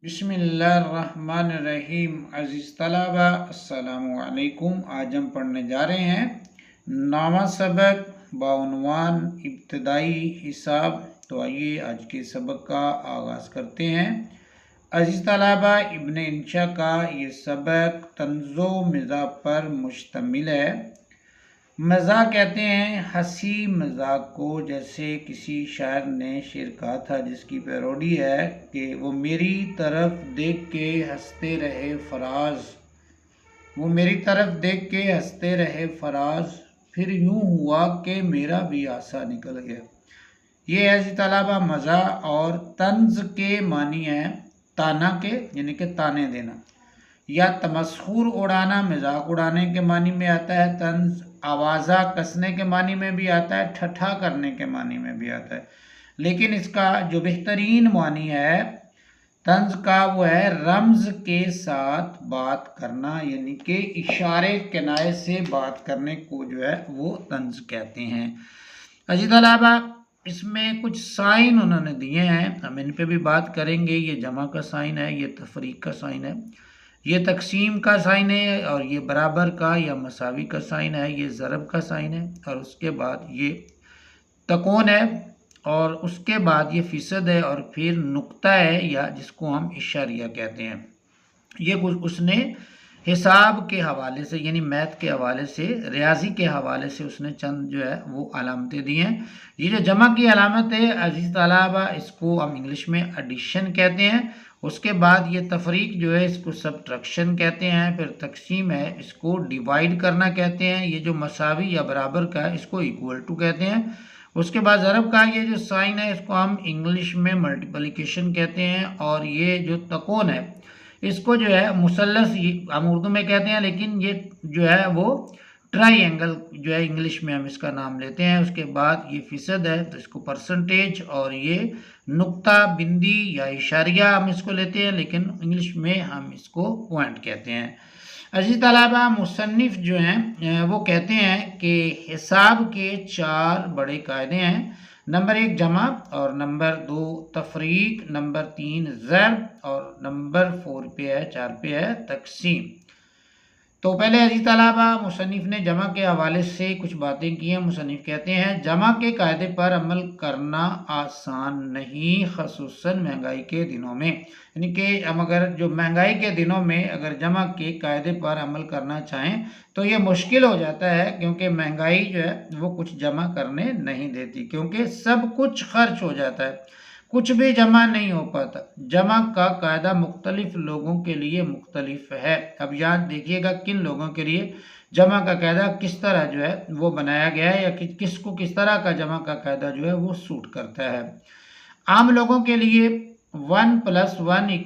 बिस्मिल्लाहिर्रहमानिर्रहीम। अज़ीज़ तलबा अस्सलामु अलैकुम। आज हम पढ़ने जा रहे हैं नामा सबक बाउनवान इब्तदाई हिसाब। तो आइए आज के सबक का आगाज़ करते हैं। अज़ीज़ तलबा, इब्न इंशा का ये सबक तंज़ो मिज़ाह पर मुश्तमिल है। मज़ाक कहते हैं हंसी मजाक को। जैसे किसी शायर ने शेर कहा था जिसकी पैरोडी है कि वो मेरी तरफ देख के हंसते रहे फराज, वो मेरी तरफ देख के हंसते रहे फराज, फिर यूं हुआ कि मेरा भी आसा निकल गया। ये ऐसी तलाबा मज़ा और तंज के मानी है ताना के, यानी कि ताने देना, या तमस्खुर उड़ाना मजाक उड़ाने के मानी में आता है। तंज आवाज़ा कसने के मानी में भी आता है, ठट्ठा करने के मानी में भी आता है। लेकिन इसका जो बेहतरीन मानी है तंज का वो है रमज के साथ बात करना, यानी कि इशारे किनारे से बात करने को जो है वो तंज कहते हैं। अजीज तलबा, इसमें कुछ साइन उन्होंने दिए हैं, हम इन पे भी बात करेंगे। ये जमा का साइन है, ये तफरीक का साइन है, ये तकसीम का साइन है, और ये बराबर का या मसावी का साइन है, ये ज़रब का साइन है, और उसके बाद ये तकोन है, और उसके बाद ये फ़ीसद है, और फिर नुक्ता है या जिसको हम इशारिया कहते हैं। ये उसने हिसाब के हवाले से, यानी मैथ के हवाले से, रियाजी के हवाले से उसने चंद जो है वो अलामतें दी हैं। ये जो जमा की अलामत है अजीज़ तलबा, इसको हम इंग्लिश में एडिशन कहते हैं। उसके बाद ये तफरीक जो है इसको सब्ट्रैक्शन कहते हैं। फिर तकसीम है, इसको डिवाइड करना कहते हैं। ये जो मसावी या बराबर का है इसको इक्वल टू कहते हैं। उसके बाद ज़रब का ये जो साइन है इसको हम इंग्लिश में मल्टीप्लिकेशन कहते हैं। और ये जो तकोन है इसको जो है मुसल्लस हम उर्दू में कहते हैं, लेकिन ये जो है वो ट्राइंगल जो है इंग्लिश में हम इसका नाम लेते हैं। उसके बाद ये फ़ीसद है तो इसको परसेंटेज, और ये नुक्ता बिंदी या इशारिया हम इसको लेते हैं, लेकिन इंग्लिश में हम इसको पॉइंट कहते हैं। अजीज तलबा, मुसन्निफ जो हैं वो कहते हैं कि हिसाब के 4 बड़े कायदे हैं। नंबर 1 जमा, और नंबर 2 तफरीक, नंबर 3 ज़रब, और नंबर 4 पे है तकसीम। तो पहले अजीज तलबा, मुसन्निफ ने जमा के हवाले से कुछ बातें की हैं। मुसन्निफ कहते हैं जमा के कायदे पर अमल करना आसान नहीं, खसूसन महंगाई के दिनों में। यानी कि हम अगर जो महंगाई के दिनों में अगर जमा के कायदे पर अमल करना चाहें तो ये मुश्किल हो जाता है, क्योंकि महंगाई जो है वो कुछ जमा करने नहीं देती, क्योंकि सब कुछ खर्च हो जाता है, कुछ भी जमा नहीं हो पाता। जमा का कायदा मुख्तलिफ लोगों के लिए मुख्तलिफ है। अब याद देखिएगा किन लोगों के लिए जमा का कायदा किस तरह जो है वो बनाया गया है, या किसको किस तरह का जमा का कायदा जो है वो सूट करता है। आम लोगों के लिए 1 + 1 =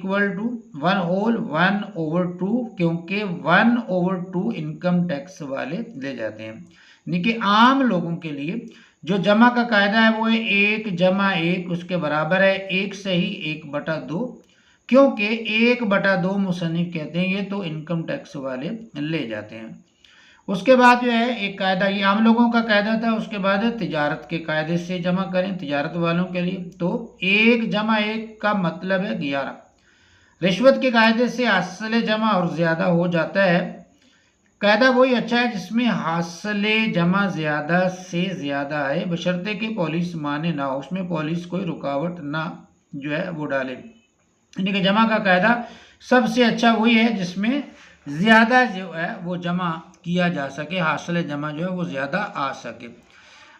1 होल 1 ओवर 2, क्योंकि 1 ओवर 2 इनकम टैक्स वाले ले जाते हैं। यानी कि आम लोगों के लिए जो जमा का कायदा है वो है 1 + 1 उसके बराबर है 1 से ही 1/2, क्योंकि 1/2 मुसन्निफ कहते हैं ये तो इनकम टैक्स वाले ले जाते हैं। उसके बाद जो है एक कायदा, ये आम लोगों का कायदा था। उसके बाद है तिजारत के कायदे से जमा करें, तिजारत वालों के लिए तो 1 + 1 का मतलब है 11। रिश्वत के कायदे से हासिल जमा और ज़्यादा हो जाता है। कायदा वही अच्छा है जिसमें हासिल जमा ज़्यादा से ज़्यादा आए, बशर्ते कि पॉलिस माने ना हो, उसमें पॉलिस कोई रुकावट ना जो है वो डाले। यानी कि जमा का कायदा सबसे अच्छा वही है जिसमें ज़्यादा जो है वो जमा किया जा सके, हासिल जमा जो है वो ज़्यादा आ सके।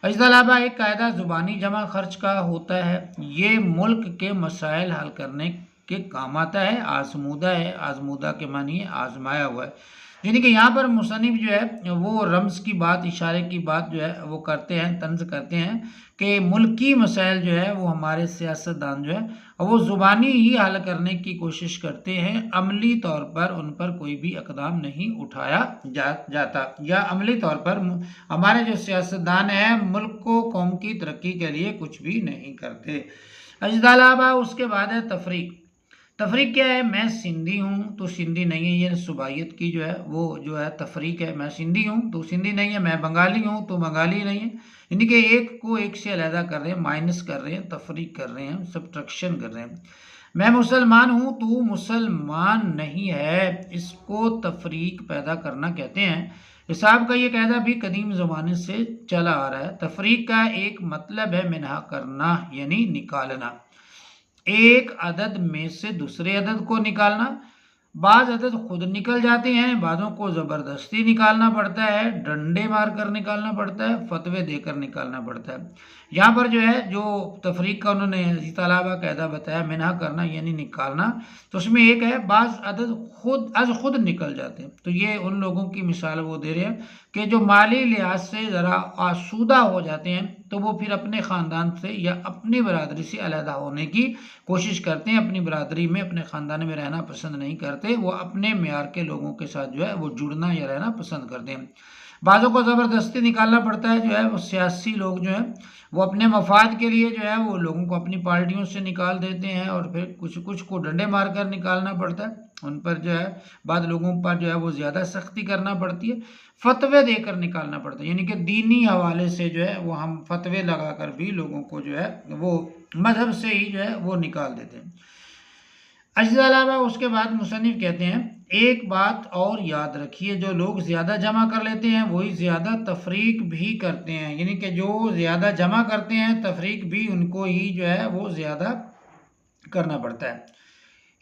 इसके अलावा एक कायदा ज़ुबानी जमा खर्च का होता है। ये मुल्क के मसाइल हल करने के काम आता है। आजमूदा है, आजमूदा के मानी है आजमाया हुआ है। यानी कि यहाँ पर मुसन्निफ जो है वो रम्ज़ की बात, इशारे की बात जो है वो करते हैं, तंज करते हैं कि मुल्की मसाइल जो है वो हमारे सियासतदान जो है वो ज़ुबानी ही हल करने की कोशिश करते हैं। अमली तौर पर उन पर कोई भी इक़दाम नहीं उठाया जाता, या अमली तौर पर हमारे जो सियासतदान हैं मुल्क को, कौम की तरक्की के लिए कुछ भी नहीं करते। अजदालाबा, उसके बाद है तफरीक। तफरीक क्या है? मैं सिंधी हूँ तो सिंधी नहीं है, ये सुबाइयत की जो है वो जो है तफरीक है। मैं सिंधी हूँ तो सिंधी नहीं है, मैं बंगाली हूँ तो बंगाली नहीं है। यानी कि एक को एक से अलहदा कर रहे हैं, माइनस कर रहे हैं, तफरीक कर रहे हैं, सब्ट्रैक्शन कर रहे हैं। मैं मुसलमान हूँ तू मुसलमान नहीं है, इसको तफरीक पैदा करना कहते हैं। हिसाब का ये कायदा भी कदीम ज़माने से चला आ रहा है। तफरीक का एक मतलब है मिनहा करना, यानी निकालना, एक अदद में से दूसरे अदद को निकालना। बाज अदद खुद निकल जाते हैं, बाज़ों को ज़बरदस्ती निकालना पड़ता है, डंडे मारकर निकालना पड़ता है, फतवे देकर निकालना पड़ता है। यहाँ पर जो है जो तफरीक का उन्होंने इसी तलाबा कायदा बताया, मिनहा करना यानी निकालना, तो उसमें एक है बाज़ अदद खुद निकल जाते हैं। तो ये उन लोगों की मिसाल वो दे रहे हैं कि जो माली लिहाज से ज़रा आसूदा हो जाते हैं, तो वो फिर अपने ख़ानदान से या अपनी बरादरी से अलहदा होने की कोशिश करते हैं, अपनी बरादरी में अपने ख़ानदान में रहना पसंद नहीं करते, वो अपने मेयार के लोगों के साथ जो है वो जुड़ना या रहना पसंद करते हैं। बाज़ों को ज़बरदस्ती निकालना पड़ता है, जो है वो सियासी लोग जो हैं वो अपने मफाद के लिए जो है वो लोगों को अपनी पार्टियों से निकाल देते हैं, और फिर कुछ कुछ को डंडे मारकर निकालना पड़ता है, उन पर जो है बाद लोगों पर जो है वो ज़्यादा सख्ती करना पड़ती है, फतवे देकर निकालना पड़ता है, यानी कि दीनी हवाले से जो है वो हम फतवे लगाकर भी लोगों को जो है वो मजहब से ही जो है वो निकाल देते हैं। इसके अलावा उसके बाद मुसन्निफ कहते हैं एक बात और याद रखिए, जो लोग ज़्यादा जमा कर लेते हैं वही ज़्यादा तफरीक भी करते हैं, यानी कि जो ज़्यादा जमा करते हैं तफरीक भी उनको ही जो है वो ज़्यादा करना पड़ता है।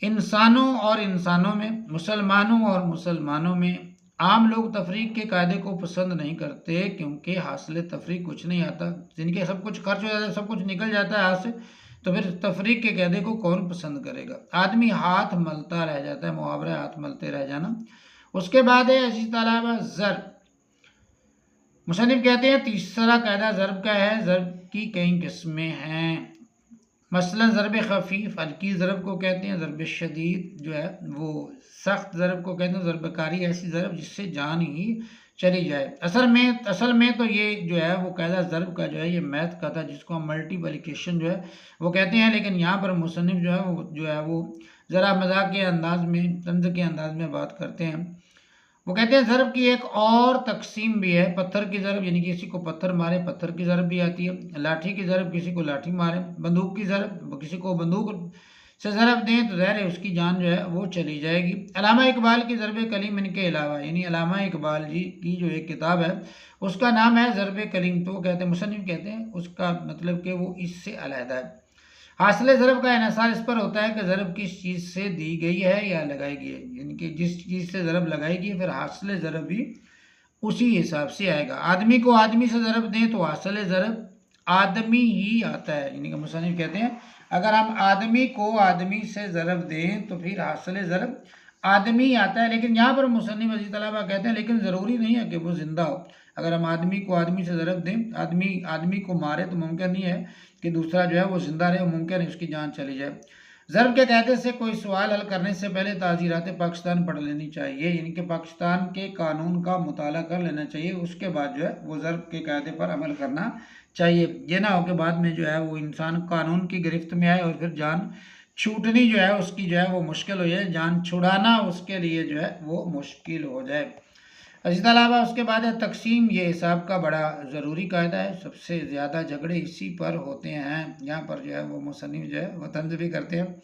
इंसानों और इंसानों में, मुसलमानों और मुसलमानों में आम लोग तफरीक के कायदे को पसंद नहीं करते, क्योंकि हासिल तफरीक कुछ नहीं आता, जिनके सब कुछ खर्च हो जाता है, सब कुछ निकल जाता है हाथ से, तो फिर तफरीक के कायदे को कौन पसंद करेगा। आदमी हाथ मलता रह जाता है, मुहावरा हाथ मलते रह जाना। उसके बाद है इसी तरह ज़र्ब। मुसन्निफ कहते हैं तीसरा कायदा ज़र्ब का है। ज़र्ब की कई किस्में हैं, मसलन ज़रब खफ़ीफ़ हल्की ज़रब को कहते हैं, ज़रब शदीद जो है वो सख्त ज़रब को कहते हैं, ज़रब कारी ऐसी ज़रब जिससे जान ही चली जाए। असल में तो ये जो है वो कायदा ज़रब का जो है ये मैथ का था, जिसको हम मल्टीप्लिकेशन जो है वो कहते हैं, लेकिन यहाँ पर मुसन्निफ जो है वो ज़रा मजाक के अंदाज में, तंज़ के अंदाज में बात करते हैं। वो कहते हैं ज़रब की एक और तकसीम भी है, पत्थर की ज़रब, यानी किसी को पत्थर मारे पत्थर की ज़रब भी आती है, लाठी की ज़रब किसी को लाठी मारे, बंदूक की ज़रब किसी को बंदूक से ज़रब दें तो ज़ाहिर है उसकी जान जो है वो चली जाएगी। अल्लामा इकबाल की ज़रब कलीम इनके अलावा, यानी अल्लामा इकबाल जी की जो एक किताब है उसका नाम है ज़रब कलीम, तो कहते हैं मुसन्निफ कहते हैं उसका मतलब कि वो इससे अलहदा है। हासिल ज़रब का इन्हिसार इस पर होता है कि ज़रब किस चीज़ से दी गई है या लगाई गई है, यानी कि जिस चीज़ से ज़रब लगाई गई है फिर हासिल ज़रब भी उसी हिसाब से आएगा। आदमी को आदमी से ज़रब दें तो हासिल ज़रब आदमी ही आता है, यानी कि मुसन्निफ कहते हैं अगर हम आदमी को आदमी से ज़रब दें तो फिर हासिल ज़रब आदमी ही आता है। लेकिन यहाँ पर मुसन्निफ अज़ीज़ तलबा कहते हैं लेकिन ज़रूरी नहीं है कि वो ज़िंदा हो। अगर हम आदमी को आदमी से ज़रब दें, आदमी को मारे तो मुमकिन नहीं है कि दूसरा जो है वो ज़िंदा रहे, मुमकिन है उसकी जान चली जाए। ज़रब के कायदे से कोई सवाल हल करने से पहले ताज़ीरात पाकिस्तान पढ़ लेनी चाहिए, यानी कि पाकिस्तान के कानून का मुताला कर लेना चाहिए, उसके बाद जो है वो ज़रब के कायदे पर अमल करना चाहिए। ये ना हो कि बाद में जो है वो इंसान कानून की गिरफ्त में आए और फिर जान छूटनी जो है उसकी जो है वो मुश्किल हो जाए, जान छुड़ाना उसके लिए जो है वो मुश्किल हो जाए। इसके अलावा उसके बाद है तकसीम। ये हिसाब का बड़ा ज़रूरी कायदा है, सबसे ज़्यादा झगड़े इसी पर होते हैं। यहाँ पर जो है वो मुसन्निफ जो है वो तंज़ भी करते हैं।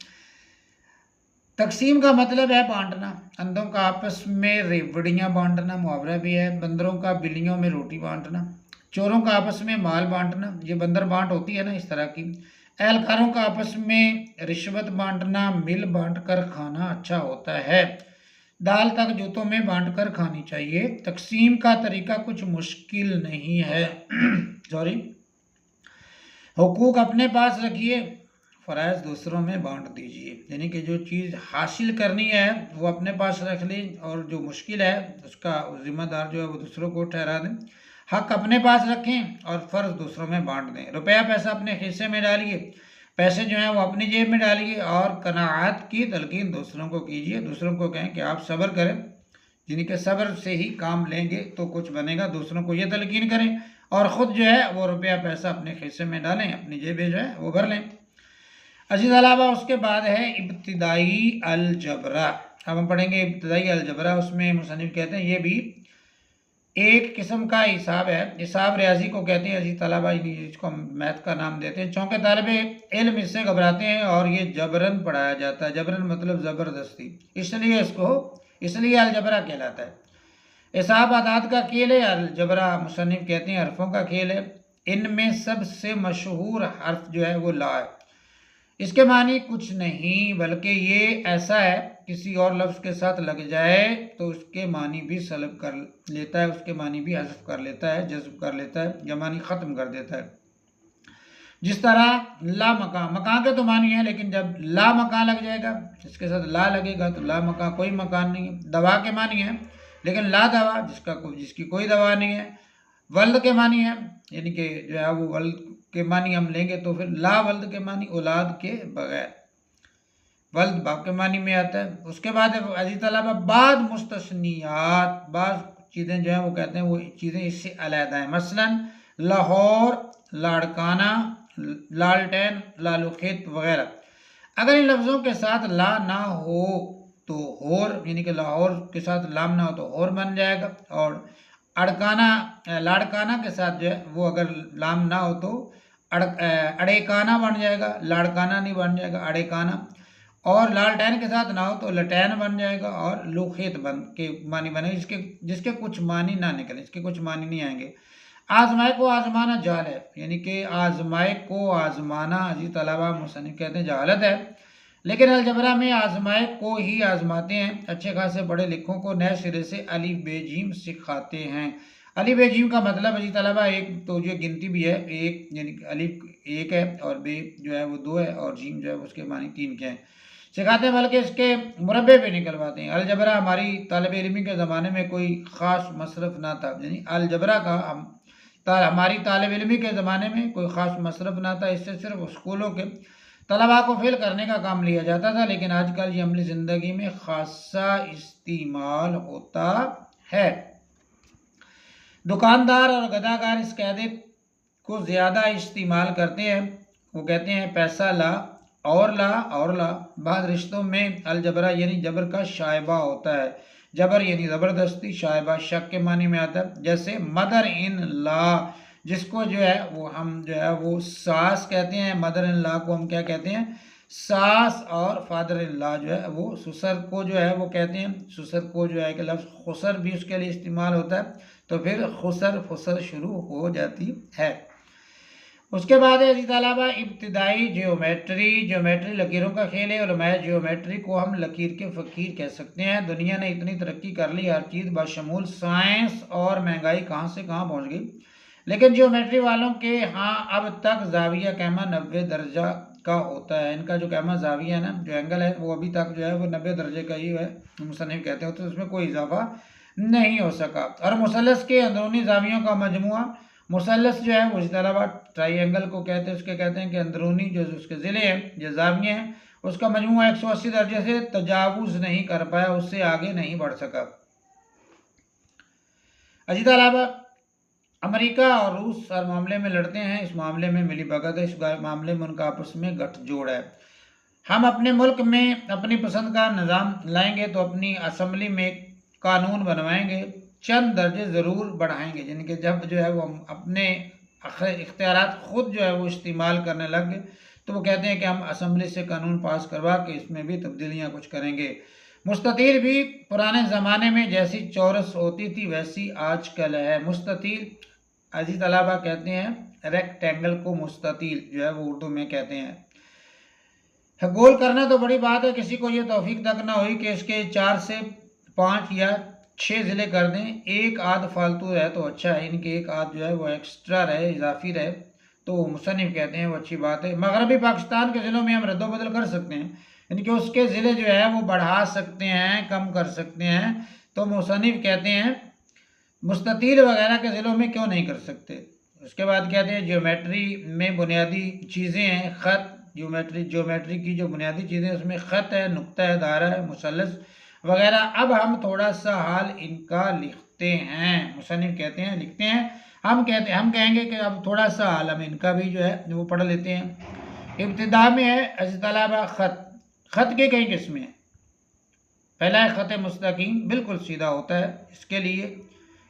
तकसीम का मतलब है बांटना, अंधों का आपस में रेवड़ियाँ बांटना, मुहावरा भी है। बंदरों का बिल्लियों में रोटी बांटना, चोरों का आपस में माल बांटना, ये बंदर बांट होती है ना इस तरह की। एहलकारों का आपस में रिश्वत बांटना, मिल बांट कर खाना अच्छा होता है। दाल तक जूतों में बांटकर खानी चाहिए। तकसीम का तरीका कुछ मुश्किल नहीं है सॉरी। हुकूक अपने पास रखिए, फ़राइज़ दूसरों में बांट दीजिए, यानी कि जो चीज़ हासिल करनी है वो अपने पास रख लें और जो मुश्किल है उसका ज़िम्मेदार जो है वो दूसरों को ठहरा दें। हक अपने पास रखें और फ़र्ज़ दूसरों में बांट दें। रुपया पैसा अपने हिस्से में डालिए, पैसे जो हैं वो अपनी जेब में डालिए और कनाअत की तलकीन दूसरों को कीजिए। दूसरों को कहें कि आप सब्र करें, जिनके सब्र से ही काम लेंगे तो कुछ बनेगा। दूसरों को ये तलकीन करें और ख़ुद जो है वो रुपया पैसा अपने हिस्से में डालें, अपनी जेबें जो है वो भर लें। इसके अलावा उसके बाद है इब्तिदाई अलजबरा। अब हम पढ़ेंगे इब्तिदाई अलजबरा। उसमें मुसन्निफ कहते हैं ये भी एक किस्म का हिसाब है, हिसाब रियाजी को कहते हैं अजीज तलबा, जिसको हम मैथ का नाम देते हैं। चूँकि तालिब इल्म इससे घबराते हैं और ये जबरन पढ़ाया जाता है, जबरन मतलब ज़बरदस्ती, इसलिए अलजबरा कहलाता है। हिसाब आदाद का खेल है, अलजबरा मुसन्निफ कहते हैं हरफों का खेल है। इनमें सबसे मशहूर हर्फ जो है वो ला है। इसके मानी कुछ नहीं बल्कि ये ऐसा है, किसी और लफ्ज़ के साथ लग जाए तो उसके मानी भी सलब कर लेता है, उसके मानी भी हज़फ कर लेता है, जज़ब कर लेता है, या मानी ख़त्म कर देता है। जिस तरह ला मका, मकान के तो मानी है, लेकिन जब ला मकान लग जाएगा, इसके साथ ला लगेगा तो ला मकान, कोई मकान नहीं है। दवा के मानी है, लेकिन ला दवा, जिसकी कोई दवा नहीं है। वल्द के मानी है, यानी कि जो है वो वल्द के मानी हम लेंगे तो फिर ला वल्द के मानी औलाद के बगैर, वल्द बाप के मानी में आता है। उसके बाद अजीज तलबा बाद मुस्तस्नियात, बाद चीज़ें जो है वो कहते हैं वो चीज़ें इससे अलहदा हैं। मसलन लाहौर, लाड़काना, लालटेन, लालुखेत वगैरह। अगर इन लफ्ज़ों के साथ ला ना हो तो होर, यानी कि लाहौर के साथ लाम ना हो तो होर बन जाएगा। और लाड़काना के साथ जो है वो अगर लाम ना हो तो अड़ेकाना बन जाएगा, लाड़काना नहीं बन जाएगा, अड़ेकाना। और लालटेन के साथ ना हो तो लटैन बन जाएगा, और लोखेत बन के मानी बनेगा, जिसके कुछ मानी ना निकले, इसके कुछ मानी नहीं आएंगे। आजमाए को आजमाना जाल है, यानी कि आजमाए को आजमाना अजीज तलबा मुसन्निफ कहते हैं जहालत है। लेकिन अलजबरा में आजमाए को ही आजमाते हैं, अच्छे खासे बड़े लिखों को नए सिरे से अली बेजीम सिखाते हैं। अली बेजीम का मतलब अजीज तलबा एक तो जो गिनती भी है, एक यानी अलिफ एक है और बे जो है वो 2 है और जीम जो है उसके मानी 3 के हैं, सिखाते हैं, बल्कि इसके मुरब्बे भी निकलवाते हैं। अलजबरा हमारी तालिब इल्मी के ज़माने में कोई ख़ास मसरफ़ ना था, यानी अलजबरा का हमारी तालिब इल्मी के ज़माने में कोई ख़ास मसरफ़ ना था। इससे सिर्फ स्कूलों के तलबा को फेल करने का काम लिया जाता था, लेकिन आजकल ये अमली ज़िंदगी में ख़ासा इस्तेमाल होता है। दुकानदार और गदाकार इस कायदे को ज़्यादा इस्तेमाल करते हैं। वो कहते हैं पैसा ला और ला और ला। बाद रिश्तों में अलजबरा यानी जबर का शायबा होता है। जबर यानी ज़बरदस्ती, शायबा शक के मानी में आता है। जैसे मदर इन ला, जिसको जो है वो हम जो है वो सास कहते हैं, मदर इन ला को हम क्या कहते हैं, सास। और फादर इन ला जो है वो ससुर को जो है वो कहते हैं, ससुर को जो है कि लफ्ज़ खुसर भी उसके लिए इस्तेमाल होता है, तो फिर खुसर फुसर शुरू हो जाती है। उसके बाद है तलबा इब्तिदाई ज्योमेट्री लकीरों का खेल है। उलमाए ज्योमेट्री को हम लकीर के फ़कीर कह सकते हैं। दुनिया ने इतनी तरक्की कर ली, हर चीज़ बशमूल साइंस और महंगाई कहाँ से कहाँ पहुँच गई, लेकिन ज्योमेट्री वालों के यहाँ अब तक जाविया कैमा 90 दर्जा का होता है। इनका जो कैमा जाविया है ना, जो एंगल है, वो अभी तक जो है वो 90 दर्जे का ही है, मुसन्निफ कहते हैं, तो उसमें कोई इजाफा नहीं हो सका। और मुसल्लस के अंदरूनी जावियों का मजमुआ, मुसल्लस जो है वो इस तरह ट्राइंगल को कहते हैं, उसके कहते हैं कि अंदरूनी जो उसके ज़िले हैं, जो जाविये हैं, उसका मजमुआ 180 दर्जे से तजावुज़ नहीं कर पाया, उससे आगे नहीं बढ़ सका। अजीज तलबा अमेरिका और रूस हर मामले में लड़ते हैं, इस मामले में मिली भगत है, इस मामले में उनका आपस में गठजोड़ है। हम अपने मुल्क में अपनी पसंद का निज़ाम लाएंगे तो अपनी असम्बली में कानून बनवाएंगे, चंद दर्जे ज़रूर बढ़ाएंगे, यानी कि जब जो है वो हम अपने इख्तियारात ख़ुद जो है वो इस्तेमाल करने लग गए तो वो कहते हैं कि हम असम्बली से कानून पास करवा के इसमें भी तब्दीलियाँ कुछ करेंगे। मुस्ततील भी पुराने ज़माने में जैसी चौरस होती थी वैसी आजकल है। मुस्ततील अजीज तलबा कहते हैं रेक्टेंगल को, मुस्ततील जो है वो उर्दू में कहते हैं। गोल करना तो बड़ी बात है, किसी को ये तौफीक तक ना हुई कि इसके 4 से 5 या 6 ज़िले कर दें, एक आध फालतू रहे तो अच्छा है, इनके एक आध जो है वो एक्स्ट्रा रहे, इजाफी रहे, तो मुसन्निफ कहते हैं वो अच्छी बात है। मगरबी पाकिस्तान के ज़िलों में हम रद्दोबदल कर सकते हैं, यानी कि उसके ज़िले जो है वो बढ़ा सकते हैं, कम कर सकते हैं, तो मुसन्निफ कहते हैं मुस्ततील वगैरह के ज़िलों में क्यों नहीं कर सकते। उसके बाद कहते हैं ज्योमेट्री में बुनियादी चीज़ें हैं, ख़त, ज्योमेट्री की जो बुनियादी चीज़ें उसमें ख़त है, नुक्ता है, दायरा है, मुसल्लस वगैरह। अब हम थोड़ा सा हाल इनका लिखते हैं, मुसन्निफ कहते हैं लिखते हैं, हम कहेंगे कि अब थोड़ा सा हाल हम इनका भी जो है वो पढ़ लेते हैं। इब्तिदा में है अज़ीज़ तलबा ख़त के कई किस्में हैं। पहला है ख़त मुस्तकीम, बिल्कुल सीधा होता है, इसके लिए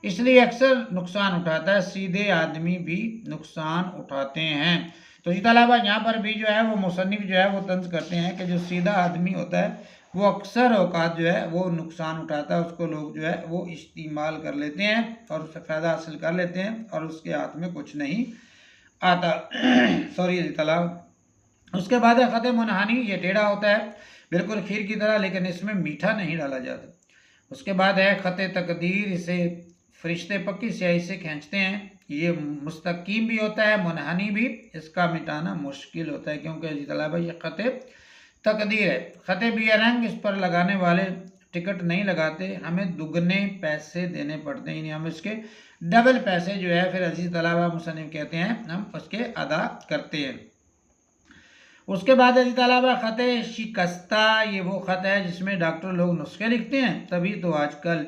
इसलिए अक्सर नुकसान उठाता है, सीधे आदमी भी नुकसान उठाते हैं। तो जी तलबा यहाँ पर भी जो है वो मुसन्निफ जो है वो तंज करते हैं कि जो सीधा आदमी होता है वो अक्सर औकात जो है वो नुकसान उठाता है, उसको लोग जो है वो इस्तेमाल कर लेते हैं और उससे फ़ायदा हासिल कर लेते हैं और उसके हाथ में कुछ नहीं आता। सॉरी जी तलबा। उसके बाद है ख़त मुनहानी, ये टेढ़ा होता है बिल्कुल खीर की तरह, लेकिन इसमें मीठा नहीं डाला जाता। उसके बाद है ख़त तकदीर, इसे फरिश्ते पक्की स्याही से खींचते हैं। ये मुस्तकीम भी होता है, मुनहानी भी, इसका मिटाना मुश्किल होता है क्योंकि जी तलबा ये ख़त तकदीर है। ख़त बेरंग, इस पर लगाने वाले टिकट नहीं लगाते, हमें दुगने पैसे देने पड़ते हैं, यानी हम इसके डबल पैसे जो है फिर अजीज तलबा मुसन्निफ कहते हैं हम उसके अदा करते हैं। उसके बाद अजीज तलबा ख़त शिकस्ता, ये वो ख़त है जिसमें डॉक्टर लोग नुस्खे लिखते हैं, तभी तो आजकल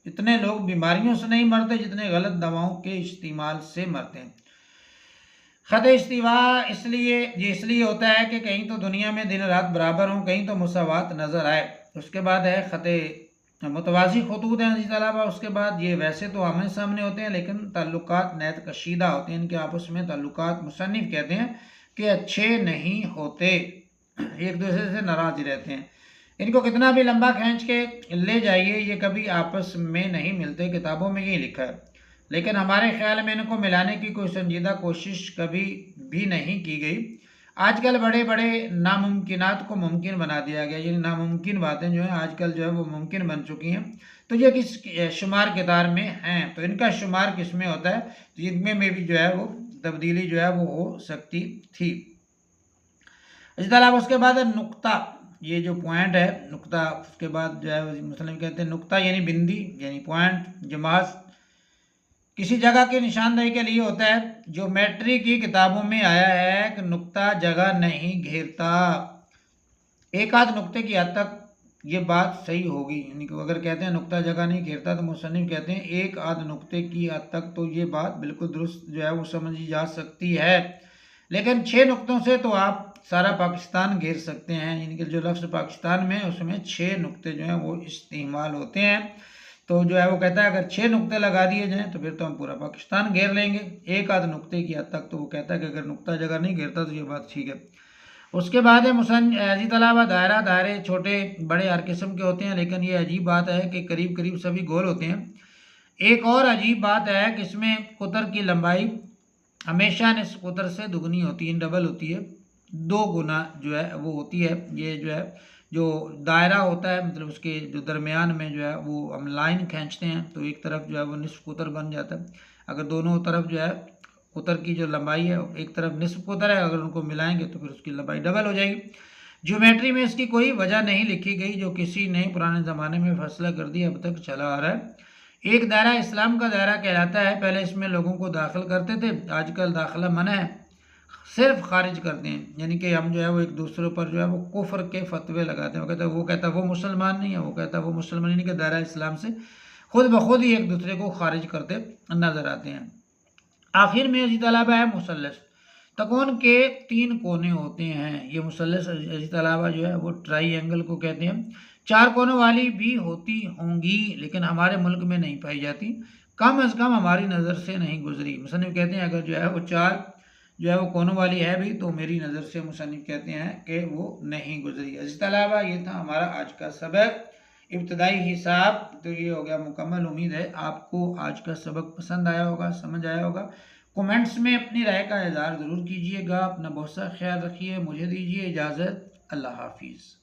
इतने लोग बीमारियों से नहीं मरते जितने गलत दवाओं के इस्तेमाल से मरते हैं। ख़त इस्तिवा, इसलिए होता है कि कहीं तो दुनिया में दिन रात बराबर हों, कहीं तो मुसावात नज़र आए। उसके बाद है ख़त मुतवाज़ी खतूत हैं इसी तलबा। उसके बाद ये वैसे तो आमने सामने होते हैं लेकिन ताल्लुकात नहत कशीदा होते हैं, इनके आपस में ताल्लुकात मुसन्निफ कहते हैं कि अच्छे नहीं होते, एक दूसरे से नाराज़ रहते हैं। इनको कितना भी लंबा खींच के ले जाइए ये कभी आपस में नहीं मिलते, किताबों में ये लिखा है, लेकिन हमारे ख्याल में इनको मिलाने की कोई संजीदा कोशिश कभी भी नहीं की गई। आजकल बड़े बड़े नामुमकिनात को मुमकिन बना दिया गया, ये नामुमकिन बातें जो हैं आजकल जो है वो मुमकिन बन चुकी हैं। तो ये किस शुमार कितार में हैं, तो इनका शुमार किस में होता है, तो इनमें भी जो है वो तब्दीली जो है वो हो सकती थी। इस तरह उसके बाद है नुक्ता, ये जो पॉइंट है नुक्ता, उसके बाद जो है मुस्लिम कहते हैं नुक्ता यानी बिंदी यानी पॉइंट, जमात किसी जगह की निशानदेही के लिए होता है। ज्योमेट्री की किताबों में आया है कि नुक्ता जगह नहीं घेरता। एक आध नुक्ते की हद तक ये बात सही होगी, यानी कि अगर कहते हैं नुक्ता जगह नहीं घेरता तो मुसन्निफ कहते हैं एक आध नुक्ते की हद तक तो ये बात बिल्कुल दुरुस्त जो है वो समझी जा सकती है, लेकिन 6 नुक्तों से तो आप सारा पाकिस्तान घेर सकते हैं, यानी कि जो लफ्ज़ पाकिस्तान में उसमें 6 नुक्ते जो हैं वो इस्तेमाल होते हैं। तो जो है वो कहता है अगर 6 नुक्ते लगा दिए जाएँ तो फिर तो हम पूरा पाकिस्तान घेर लेंगे, एक आध नुक्ते की हद तक तो वो कहता है कि अगर नुक्ता जगह नहीं घेरता तो ये बात ठीक है। उसके बाद है अजीज तलबा दायरा, दायरे छोटे बड़े हर किस्म के होते हैं, लेकिन ये अजीब बात है कि करीब करीब सभी गोल होते हैं। एक और अजीब बात है कि इसमें कुतर की लंबाई हमेशा निस्फ कुतर से दुगनी होती है, डबल होती है, 2 गुना जो है वो होती है। ये जो है जो दायरा होता है मतलब उसके जो दरमियान में जो है वो हम लाइन खींचते हैं तो एक तरफ जो है वो निस्फ कुतर बन जाता है। अगर दोनों तरफ जो है कुतर की जो लंबाई है एक तरफ निस्फ कुतर है, अगर उनको मिलाएंगे तो फिर उसकी लंबाई डबल हो जाएगी। ज्योमेट्री में इसकी कोई वजह नहीं लिखी गई, जो किसी ने पुराने ज़माने में फैसला कर दिया अब तक चला आ रहा है। एक दायरा इस्लाम का दायरा कहलाता है, पहले इसमें लोगों को दाखिल करते थे, आजकल दाखिला मना है, सिर्फ खारिज करते हैं, यानी कि हम जो है वो एक दूसरे पर जो है वो कुफ्र के फतवे लगाते हैं। वो कहता है वो मुसलमान नहीं है, वो कहता है वो मुसलमान नहीं, कि दायरा इस्लाम से खुद ब खुद ही एक दूसरे को खारिज करते नजर आते हैं। आखिर में अजी तलबा है मुसल्लस, तकोन के 3 कोने होते हैं। ये मुसल्लस अजी तलबा जो है वो ट्राइंगल को कहते हैं। 4 कोनों वाली भी होती होंगी लेकिन हमारे मुल्क में नहीं पाई जाती, कम अज़ कम हमारी नज़र से नहीं गुजरी। मुसन्निफ कहते हैं अगर जो है वो 4 जो है वो कोनों वाली है भी तो मेरी नज़र से मुसन्निफ कहते हैं कि वो नहीं गुजरी। अज़ीज़ तलबा ये था हमारा आज का सबक इब्तदाई हिसाब, तो ये हो गया मुकम्मल। उम्मीद है आपको आज का सबक पसंद आया होगा, समझ आया होगा। कमेंट्स में अपनी राय का इज़हार ज़रूर कीजिएगा। अपना बहुत सा ख्याल रखिए। मुझे दीजिए इजाज़त। अल्लाह हाफिज़।